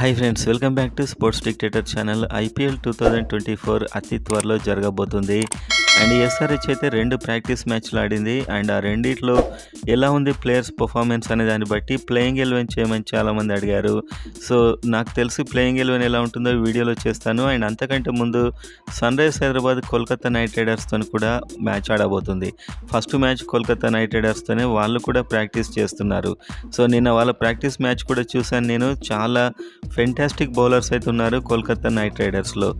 Hi friends, welcome back to sports dictator channel. IPL 2024 అతి త్వరలో జరగబోతుంది. అండ్ ఎస్ఆర్హెచ్ అయితే 2 ప్రాక్టీస్ మ్యాచ్లు ఆడింది. అండ్ ఆ రెండిట్లో ఎలా ఉంది ప్లేయర్స్ పర్ఫార్మెన్స్ అనే దాన్ని బట్టి ప్లేయింగ్ 11 చేయమని చాలామంది అడిగారు. సో నాకు తెలిసి ప్లేయింగ్ 11 ఎలా ఉంటుందో వీడియోలో చేస్తాను. అండ్ అంతకంటే ముందు Sunrisers Hyderabad Kolkata Knight రైడర్స్తో కూడా మ్యాచ్ ఆడబోతుంది. ఫస్ట్ మ్యాచ్ కోల్కతా నైట్ రైడర్స్తోనే, వాళ్ళు కూడా ప్రాక్టీస్ చేస్తున్నారు. సో నిన్న వాళ్ళ ప్రాక్టీస్ మ్యాచ్ కూడా చూశాను నేను. చాలా ఫెంటాస్టిక్ బౌలర్స్ అయితే ఉన్నారు కోల్కతా నైట్ రైడర్స్లో.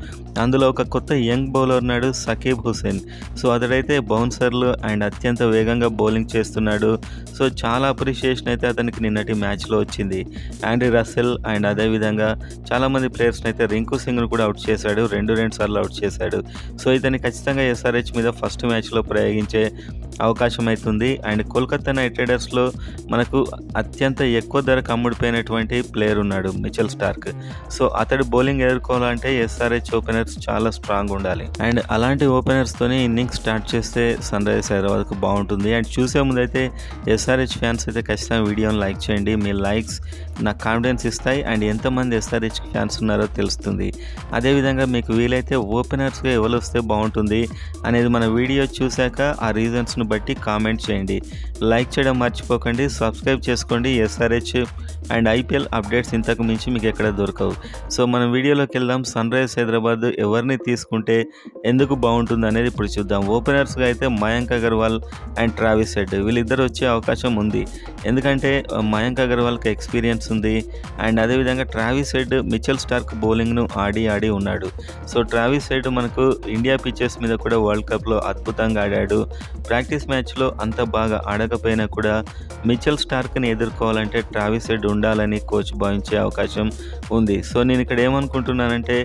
అందులో ఒక కొత్త యంగ్ బౌలర్ ఉన్నాడు, సకీబ్ హుసేన్. సో అతడైతే బౌన్సర్లు అండ్ అత్యంత వేగంగా బౌలింగ్ చేస్తున్నాడు. సో చాలా అప్రిషియేషన్ అయితే అతనికి నిన్నటి మ్యాచ్లో వచ్చింది. ఆండ్రీ రసెల్ అండ్ అదేవిధంగా చాలామంది ప్లేయర్స్ని అయితే రింకు సింగ్ను కూడా అవుట్ చేశాడు, రెండు సార్లు అవుట్ చేశాడు. సో ఇతన్ని ఖచ్చితంగా ఎస్ఆర్హెచ్ మీద ఫస్ట్ మ్యాచ్లో ప్రయోగించే అవకాశం అవుతుంది. అండ్ కోల్కతా నైట్ రైడర్స్లో మనకు అత్యంత ఎక్కువ ధరకు అమ్ముడిపోయినటువంటి ప్లేయర్ ఉన్నాడు, మిచెల్ స్టార్క్. సో అతడు బౌలింగ్ ఎదుర్కోవాలంటే ఎస్ఆర్హెచ్ ఓపెనర్స్ చాలా స్ట్రాంగ్ ఉండాలి. అండ్ అలాంటి ఓపెనర్స్తోనే ఇన్నింగ్స్ స్టార్ట్ చేస్తే సన్ రైజర్స్ హైదరాబాద్కు బాగుంటుంది. అండ్ చూసే ముందు అయితే ఎస్ఆర్హెచ్ ఫ్యాన్స్ అయితే ఖచ్చితంగా వీడియోని లైక్ చేయండి. మీ లైక్స్ నాకు కాన్ఫిడెన్స్ ఇస్తాయి. అండ్ ఎంతమంది ఎస్ఆర్హెచ్ ఫ్యాన్స్ ఉన్నారో తెలుస్తుంది. అదేవిధంగా మీకు వీలైతే ఓపెనర్స్గా ఎవరు వస్తే బాగుంటుంది అనేది మన వీడియో చూశాక ఆ రీజన్స్ను బట్టి కామెంట్ చేయండి. లైక్ చేయడం మర్చిపోకండి, సబ్స్క్రైబ్ చేసుకోండి. ఎస్ఆర్హెచ్ అండ్ ఐపీఎల్ అప్డేట్స్ ఇంతకు మించి మీకు ఎక్కడ దొరకవు. సో మనం వీడియోలోకి వెళ్దాం. సన్ రైజర్స్ హైదరాబాద్ ఎవరిని తీసుకుంటే ఎందుకు బాగుంటుంది అనేది ఇప్పుడు చూద్దాం. ఓపెనర్స్గా అయితే Mayank Agarwal and Travis head వీళ్ళిద్దరు వచ్చే అవకాశం ఉంది. ఎందుకంటే మయాంక్ అగర్వాల్కి ఎక్స్పీరియన్స్ ఉంది. అండ్ అదేవిధంగా ట్రావిస్ హెడ్ మిచెల్ స్టార్క్ బౌలింగ్ను ఆడి ఉన్నాడు. సో ట్రావిస్ హెడ్ మనకు ఇండియా పిచెస్ మీద కూడా వరల్డ్ కప్లో అద్భుతంగా ఆడాడు. ప్రాక్టీస్ మ్యాచ్లో అంత బాగా ఆడకపోయినా కూడా మిచెల్ స్టార్క్ని ఎదుర్కోవాలంటే ట్రావిస్ హెడ్ ఉండాలని కోచ్ భావించే అవకాశం ఉంది. సో నేను ఇక్కడ ఏమనుకుంటున్నానంటే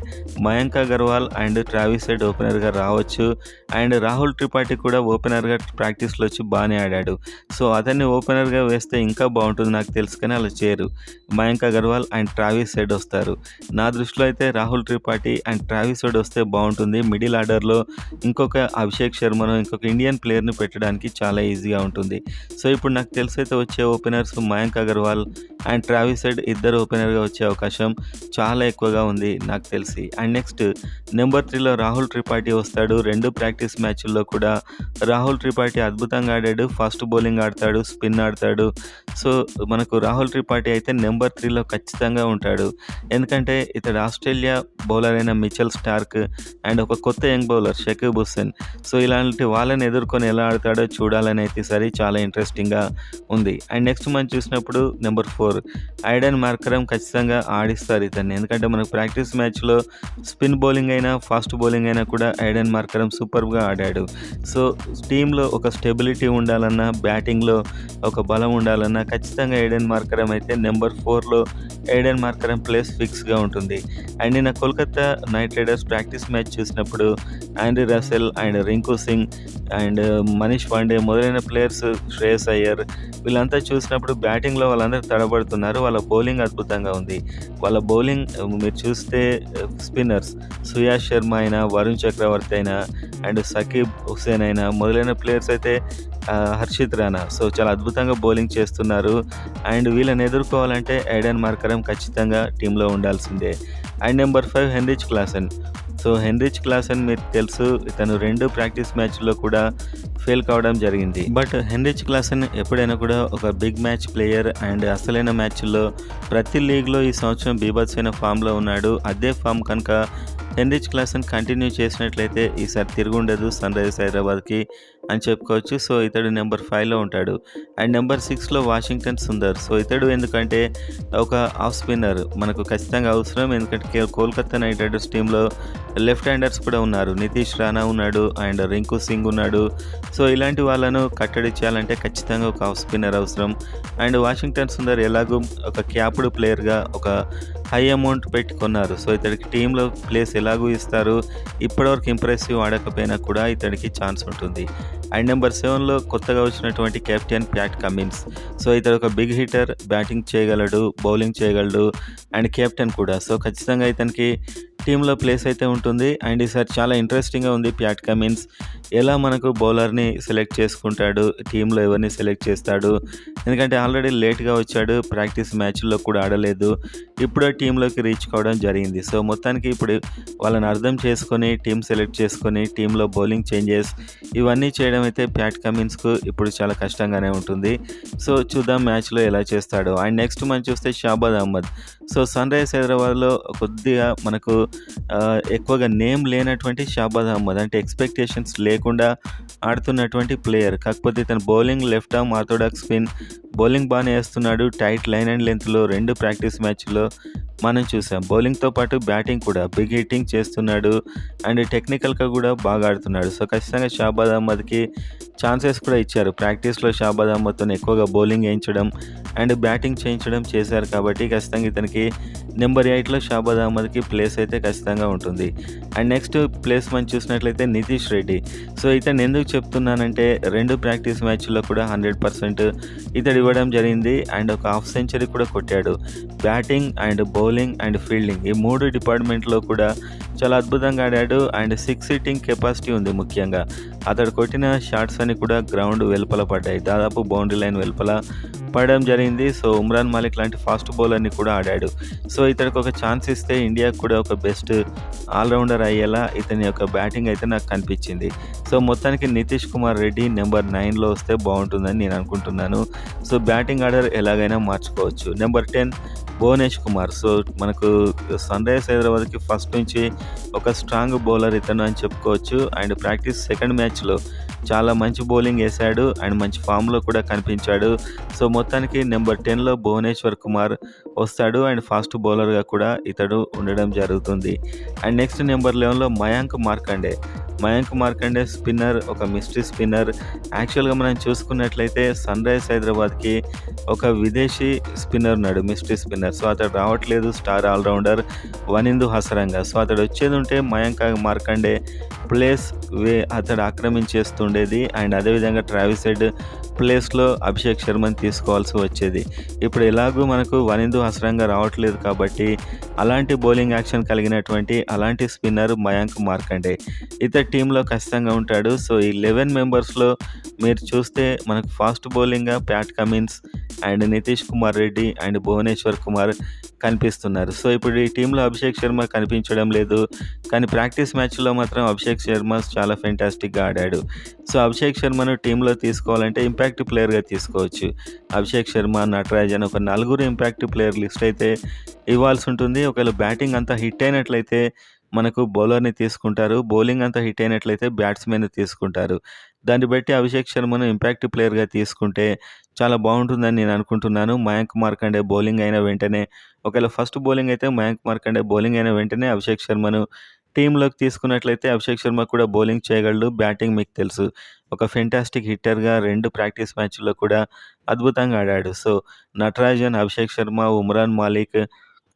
Mayank Agarwal and Travis Head ఓపెనర్గా రావచ్చు. అండ్ రాహుల్ త్రిపాఠి కూడా ఓపెనర్గా ప్రాక్టీస్లో వచ్చి బాగానే ఆడాడు. సో అతన్ని ఓపెనర్గా వేస్తే ఇంకా బాగుంటుంది. నాకు తెలుసు కానీ అలా చేయరు. Mayank Agarwal and Travis head వస్తారు. నా దృష్టిలో అయితే Rahul Tripathi and Travis head వస్తే బాగుంటుంది. మిడిల్ ఆర్డర్లో ఇంకొక అభిషేక్ శర్మను, ఇంకొక ఇండియన్ ప్లేయర్ని పెట్టడానికి చాలా ఈజీగా ఉంటుంది. సో ఇప్పుడు నాకు తెలిసి అయితే వచ్చే openers Mayank Agarwal and Travis Head ఇద్దరు ఓపెనర్గా వచ్చే అవకాశం చాలా ఎక్కువగా ఉంది నాకు తెలిసి. అండ్ నెక్స్ట్ నెంబర్ 3లో రాహుల్ త్రిపాఠి వస్తాడు. 2 ప్రాక్టీస్ మ్యాచ్ల్లో కూడా రాహుల్ త్రిపాఠి అద్భుతంగా ఆడాడు. ఫాస్ట్ బౌలింగ్ ఆడతాడు, స్పిన్ ఆడతాడు. సో మనకు రాహుల్ త్రిపాఠి అయితే నెంబర్ 3లో ఖచ్చితంగా ఉంటాడు. ఎందుకంటే ఇతడు ఆస్ట్రేలియా బౌలర్ అయిన మిచెల్ స్టార్క్ అండ్ ఒక కొత్త young bowler Shakib Hussain. So ఇలాంటి వాళ్ళని ఎదుర్కొని ఎలా ఆడతాడో చూడాలని అయితే సరే చాలా ఇంట్రెస్టింగ్గా ఉంది. అండ్ నెక్స్ట్ మనం చూసినప్పుడు నెంబర్ 4 ఐడెన్ మార్కరమ్ ఖచ్చితంగా ఆడిస్తారు ఇతన్ని. ఎందుకంటే మనకు ప్రాక్టీస్ మ్యాచ్లో స్పిన్ బౌలింగ్ అయినా ఫాస్ట్ బౌలింగ్ అయినా కూడా ఐడెన్ మార్కరమ్ సూపర్గా ఆడాడు. సో టీంలో ఒక స్టెబిలిటీ ఉండాలన్నా, బ్యాటింగ్లో ఒక బలం ఉండాలన్నా ఖచ్చితంగా ఐడెన్ మార్కరమ్ అయితే నెంబర్ 4లో ఐడెన్ మార్కరమ్ ప్లేస్ ఫిక్స్గా ఉంటుంది. అండ్ నిన్న Kolkata Knight Riders practice match చూసినప్పుడు Andre Russell and Rinku Singh and Manish Pandey మొదలైన ప్లేయర్స్, శ్రేయస్ అయ్యర్ వీళ్ళంతా చూసినప్పుడు బ్యాటింగ్లో వాళ్ళందరూ తడబడుతున్నారు. వాళ్ళ బౌలింగ్ అద్భుతంగా ఉంది. వాళ్ళ బౌలింగ్ మీరు చూస్తే స్పిన్నర్స్ సుయాష్ శర్మ అయినా, వరుణ్ చక్రవర్తి అయినా అండ్ సకీబ్ హుసేన్ అయినా మొదలైన ప్లేయర్స్ అయితే హర్షిత్ రాణా సో చాలా అద్భుతంగా బౌలింగ్ చేస్తున్నారు. అండ్ వీళ్ళని ఎదుర్కోవాలంటే ఐడెన్ మార్కరమ్ ఖచ్చితంగా టీంలో ఉండాల్సిందే. And number 5 Heinrich Klaasen. So Heinrich Klaasen మీకు తెలుసు, ఇతను 2 ప్రాక్టీస్ మ్యాచ్లో కూడా ఫెయిల్ కావడం జరిగింది. బట్ హెన్రిచ్ క్లాసెన్ ఎప్పుడైనా కూడా ఒక బిగ్ మ్యాచ్ ప్లేయర్. అండ్ అసలైన మ్యాచ్ల్లో ప్రతి లీగ్లో ఈ సంవత్సరం బీభత్సమైన ఫామ్లో ఉన్నాడు. అదే ఫామ్ కనుక హెన్రిచ్ క్లాసెన్ కంటిన్యూ చేసినట్లయితే ఈసారి తిరుగుండదు సన్ రైజర్స్ హైదరాబాద్కి అని చెప్పుకోవచ్చు. సో ఇతడు నెంబర్ 5లో ఉంటాడు. అండ్ నెంబర్ 6లో వాషింగ్టన్ సుందర్. సో ఇతడు ఎందుకంటే ఒక ఆఫ్ స్పిన్నర్ మనకు ఖచ్చితంగా అవసరం. ఎందుకంటే కోల్కతా నైట్ రైడర్స్ టీంలో లెఫ్ట్ హ్యాండర్స్ కూడా ఉన్నారు. నితీష్ రాణా ఉన్నాడు అండ్ రింకు సింగ్ ఉన్నాడు. సో ఇలాంటి వాళ్ళను కట్టడి చేయాలంటే ఖచ్చితంగా ఒక ఆఫ్ స్పిన్నర్ అవసరం. అండ్ వాషింగ్టన్ సుందర్ ఎలాగూ ఒక క్యాప్డ్ ప్లేయర్గా ఒక హై అమౌంట్ పెట్టుకున్నారు. సో ఇతడికి టీంలో ప్లేస్ ఎలాగూ ఇస్తారు. ఇప్పటివరకు ఇంప్రెసివ్ ఆడకపోయినా కూడా ఇతడికి ఛాన్స్ ఉంటుంది. అండ్ నెంబర్ 7లో కొత్తగా వచ్చినటువంటి కెప్టెన్ ప్యాట్ కమిన్స్. సో ఇతడు ఒక బిగ్ హిటర్, బ్యాటింగ్ చేయగలడు, బౌలింగ్ చేయగలడు అండ్ కెప్టెన్ కూడా. సో ఖచ్చితంగా ఇతనికి టీమ్‌లో ప్లేస్ అయితే ఉంటుంది. అండ్ ఈసారి చాలా ఇంట్రెస్టింగ్‌గా ఉంది ప్యాట్ కమిన్స్ ఎలా మనకు బౌలర్‌ని సెలెక్ట్ చేసుకుంటాడు, టీమ్‌లో ఎవరిని సెలెక్ట్ చేస్తాడు. ఎందుకంటే ఆల్రెడీ లేట్‌గా వచ్చాడు. ప్రాక్టీస్ మ్యాచ్‌ల్లో కూడా ఆడలేదు. ఇప్పుడే టీమ్‌లోకి రీచ్ కావడం జరిగింది. సో, మొత్తానికి ఇప్పుడు వాళ్ళని అర్థం చేసుకొని, టీమ్ సెలెక్ట్ చేసుకొని, టీమ్‌లో బౌలింగ్ చేంజెస్ ఇవన్నీ చేయడం అయితే ప్యాట్ కమిన్స్‌కు ఇప్పుడు చాలా కష్టంగానే ఉంటుంది. సో, చూద్దాం మ్యాచ్‌లో ఎలా చేస్తాడో. అండ్ నెక్స్ట్ మనం చూస్తే షాబాద్ అహ్మద్. సో, సన్‌రైజర్స్ హైదరాబాద్‌లో కొద్దిగా మనకు ఎక్కువగా నేమ్ లేనటువంటి షాబాద్ అహ్మద్. అంటే ఎక్స్‌పెక్టేషన్స్ లేకుండా ఆడుతున్నటువంటి ప్లేయర్. కాకపోతే ఇతను bowling left arm orthodox spin bowling బానే ఏస్తున్నాడు. టైట్ లైన్ అండ్ లెంగ్త్‌లో 2 ప్రాక్టీస్ మ్యాచ్‌ల్లో మనం చూసాం. బౌలింగ్‌తో పాటు బ్యాటింగ్ కూడా బిగ్ హిట్టింగ్ చేస్తున్నాడు. అండ్ టెక్నికల్‌గా కూడా బాగా ఆడుతున్నాడు. సో, ఖచ్చితంగా షాబాద్ అహ్మద్‌కి ఛాన్సెస్ కూడా ఇచ్చారు. ప్రాక్టీస్‌లో షాబాద్ అహ్మద్‌తోని ఎక్కువగా బౌలింగ్ ఏయించడం అండ్ బ్యాటింగ్ చేయించడం చేశారు కాబట్టి ఖచ్చితంగా ఇతనికి నెంబర్ 8లో షాబాద్ అహ్మద్‌కి ప్లేస్ అయితే ఖచ్చితంగా ఉంటుంది. అండ్ నెక్స్ట్ ప్లేస్ మనం చూసినట్లయితే నితీష్ రెడ్డి. సో, ఇతన్ని ఎందుకు చెప్తున్నానంటే 2 ప్రాక్టీస్ మ్యాచ్‌ల్లో కూడా 100% ఇతడు ఇవ్వడం జరిగింది. అండ్ ఒక హాఫ్ సెంచరీ కూడా కొట్టాడు. Batting and bowling and fielding ఈ 3 డిపార్ట్మెంట్‌లో కూడా చాలా అద్భుతంగా ఆడాడు. అండ్ 6 హిట్టింగ్ కెపాసిటీ ఉంది ముఖ్యంగా. అతడు కొట్టిన షాట్స్ అన్ని కూడా గ్రౌండ్ వెలుపల పడ్డాయి. దాదాపు బౌండరీ లైన్ వెలుపల పడడం జరిగింది. సో, ఉమ్రాన్ మాలిక్ లాంటి ఫాస్ట్ బౌలర్‌ని కూడా ఆడాడు. సో, ఇతడికి ఒక ఛాన్స్ ఇస్తే ఇండియాకి కూడా ఒక బెస్ట్ ఆల్‌రౌండర్ అయ్యేలా ఇతని యొక్క బ్యాటింగ్ అయితే నాకు కనిపించింది. సో, మొత్తానికి నితీష్ కుమార్ రెడ్డి నెంబర్ 9లో వస్తే బాగుంటుందని నేను అనుకుంటున్నాను. సో, బ్యాటింగ్ ఆర్డర్ ఎలాగైనా మార్చుకోవచ్చు. నెంబర్ 10 భువనేష్ కుమార్. సో, మనకు సన్‌రైజర్స్ హైదరాబాద్‌కి ఫస్ట్ నుంచి ఒక స్ట్రాంగ్ బౌలర్ ఇతను అని చెప్పుకోవచ్చు. అండ్ ప్రాక్టీస్ సెకండ్ మ్యాచ్‌లో చాలా మంచి బౌలింగ్ ఏశాడు. అండ్ మంచి ఫామ్‌లో కూడా కనిపించాడు. సో, మొత్తానికి నెంబర్ 10లో భువనేశ్వర్ కుమార్ వస్తాడు. అండ్ ఫాస్ట్ బౌలర్‌గా కూడా ఇతడు ఉండడం జరుగుతుంది. అండ్ నెక్స్ట్ నెంబర్ 11లో మయాంక్ మార్కండే. మయాంక్ మార్కండే స్పిన్నర్, ఒక మిస్టరీ స్పిన్నర్. యాక్చువల్‌గా మనం చూసుకున్నట్లయితే సన్‌రైజర్స్ హైదరాబాద్‌కి ఒక విదేశీ స్పిన్నర్ ఉన్నాడు, మిస్టరీ స్పిన్నర్. సో, అతడు రావట్లేదు. Star allrounder Wanindu Hasaranga. So, అతడు వచ్చేదుంటే మయాంక్ మార్కండే ప్లేస్ అతడు ఆక్రమించేస్తుండేది. అండ్ అదేవిధంగా ట్రావిస్ హెడ్ ప్లేస్‌లో అభిషేక్ శర్మని తీసుకోవాల్సి వచ్చేది. ఇప్పుడు ఎలాగూ మనకు వనిందు హసరంగా రావట్లేదు కాబట్టి అలాంటి బౌలింగ్ యాక్షన్ కలిగినటువంటి అలాంటి స్పిన్నర్ మయాంక్ మార్కండే. ఇతడు టీంలో ఖచ్చితంగా ఉంటాడు. సో, ఈ 11 మెంబర్స్‌లో మీరు చూస్తే మనకు ఫాస్ట్ బౌలింగ్‌గా Pat Cummins and Nitish Kumar Reddy and Bhuvneshwar Kumar కనిపిస్తున్నారు. సో, ఇప్పుడు ఈ టీంలో అభిషేక్ శర్మ కనిపించడం లేదు. కానీ ప్రాక్టీస్ మ్యాచ్‌లో మాత్రం అభిషేక్ శర్మ చాలా ఫెంటాస్టిక్‌గా ఆడాడు. సో, అభిషేక్ శర్మను టీంలో తీసుకోవాలంటే ఇంపాక్ట్ ప్లేయర్‌గా తీసుకోవచ్చు. అభిషేక్ శర్మ, నటరాజన్ ఒక నలుగురు ఇంపాక్ట్ ప్లేయర్ లిస్ట్ అయితే ఇవ్వాల్సి ఉంటుంది. ఒకవేళ బ్యాటింగ్ అంతా హిట్ అయినట్లయితే మనకు బౌలర్‌ని తీసుకుంటారు. బౌలింగ్ అంతా హిట్ అయినట్లయితే బ్యాట్స్‌మెన్‌ని తీసుకుంటారు. దాన్ని బట్టి అభిషేక్ శర్మను ఇంపాక్ట్ ప్లేయర్‌గా తీసుకుంటే చాలా బాగుంటుందని నేను అనుకుంటున్నాను. మయాంక్ మార్కండే బౌలింగ్ అయిన వెంటనే ఒకవేళ ఫస్ట్ బౌలింగ్ అయితే మయాంక్ మార్కండే బౌలింగ్ అయిన వెంటనే అభిషేక్ శర్మను టీంలోకి తీసుకున్నట్లయితే అభిషేక్ శర్మ కూడా బౌలింగ్ చేయగలడు. బ్యాటింగ్ మీకు తెలుసు. ఒక ఫెంటాస్టిక్ హిట్టర్‌గా 2 ప్రాక్టీస్ మ్యాచ్‌ల్లో కూడా అద్భుతంగా ఆడాడు. సో, నటరాజన్, అభిషేక్ శర్మ, ఉమ్రాన్ మాలిక్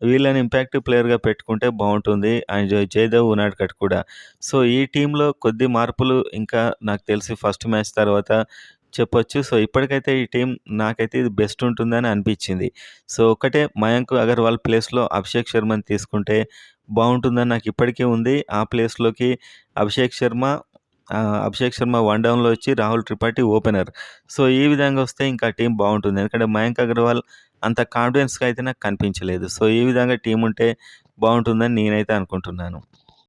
వీళ్ళని ఇంపాక్ట్ ప్లేయర్‌గా పెట్టుకుంటే బావుంటుంది. అండ్ జయదేవ్ ఉనాడ్కట్ కూడా. సో, ఈ టీంలో కొద్ది మార్పులు ఇంకా నాకు తెలిసి ఫస్ట్ మ్యాచ్ తర్వాత చెప్పొచ్చు. సో, ఇప్పటికైతే ఈ టీం నాకైతే ఇది బెస్ట్ ఉంటుందని అనిపించింది. సో, ఒక్కటే మయాంక్ అగర్వాల్ ప్లేస్‌లో అభిషేక్ శర్మని తీసుకుంటే బావుంటుందని నాకు ఇప్పటికే ఉంది. ఆ ప్లేస్‌లోకి అభిషేక్ శర్మ అభిషేక్ శర్మ వన్ డౌన్‌లో వచ్చి రాహుల్ త్రిపాఠి ఓపెనర్. సో, ఈ విధంగా వస్తే ఇంకా టీం బావుంటుంది. ఎందుకంటే మయాంక్ అగర్వాల్ అంత కాన్ఫిడెన్స్‌గా అయితే నాకు కనిపించలేదు. సో, ఈ విధంగా టీమ్ ఉంటే బావుంటుందని నేనైతే అనుకుంటున్నాను.